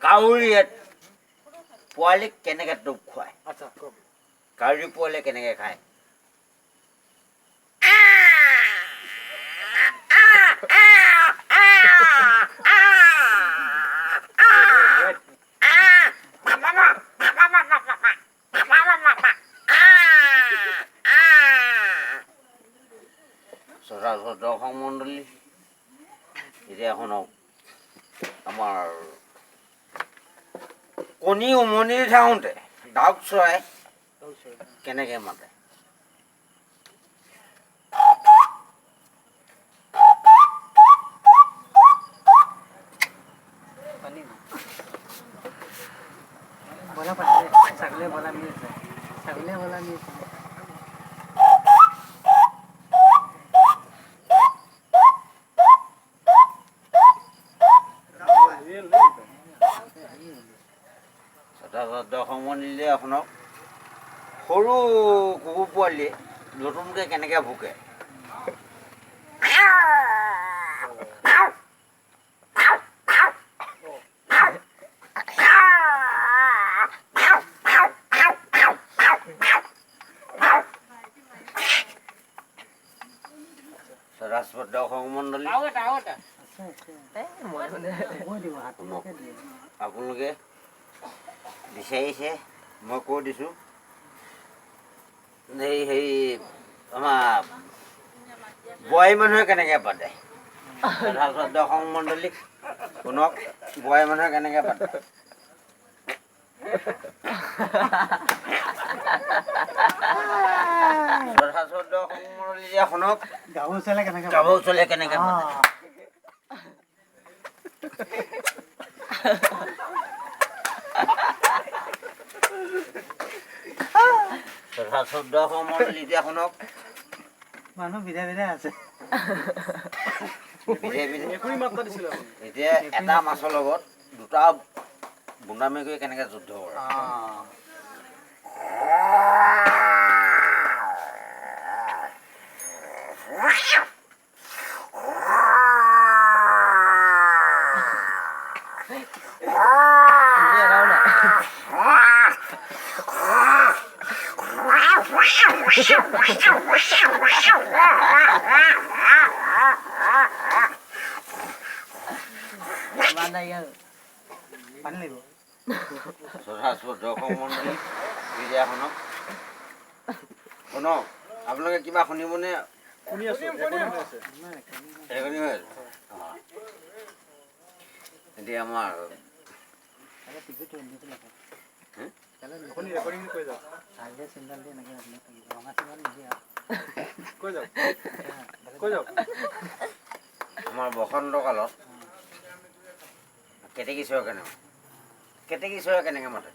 কাউৰীয়ে পোৱালীক কেনেকৈ টোপ খুৱায়? আচ্ছা কওক। কাউৰী পোৱালীয়ে কেনেকৈ খায়? দৰ্শক মণ্ডলী, এতিয়া শুনক, আমাৰ কণী উমনি থাকোঁতে ডাউক চৰাই কেনেকৈ মাতে? বলা পাতিলে ছাগলীয়ে বলা নি আছে, ছাগলীয়ে বলা নি আছে। দৰ্শক মণ্ডলী আপোনাক সৰু কুকুৰ পোৱালীয়ে নতুনকৈ কেনেকৈ ভুকে? ৰাজপথ দৰ্শক মণ্ডলী, আপোনালোকে বিচাৰিছে, মই কৈ দিছোঁ, হেৰি আমাৰ বোৱাৰী মানুহে কেনেকৈ পাতে? ৰাজপথ দৰ্শক মণ্ডলী শুনক, বোৱাৰী মানুহে কেনেকৈ পাতে? শুনক, গাভৰু ছোৱালীয়ে কেনেকৈ গাভৰু ছোৱালীয়ে কেনেকৈ পাতে? দৰ্শক মণ্ডলী এতিয়া শুনক, মানুহ বিধে বিধে আছে। এতিয়া এটা মাছৰ লগত দুটা বুন্দা মেকুৰী কেনেকৈ যুদ্ধ কৰে? পানী লাগিব। দৰ্শক মণ্ডলী এতিয়া শুনক, শুনক, আপোনালোকে কিবা শুনিবনে? শুনি আছো। এতিয়া আমাৰ আমাৰ বসন্ত কালত কেতেকী চৰাই কেনেকৈ মাতে?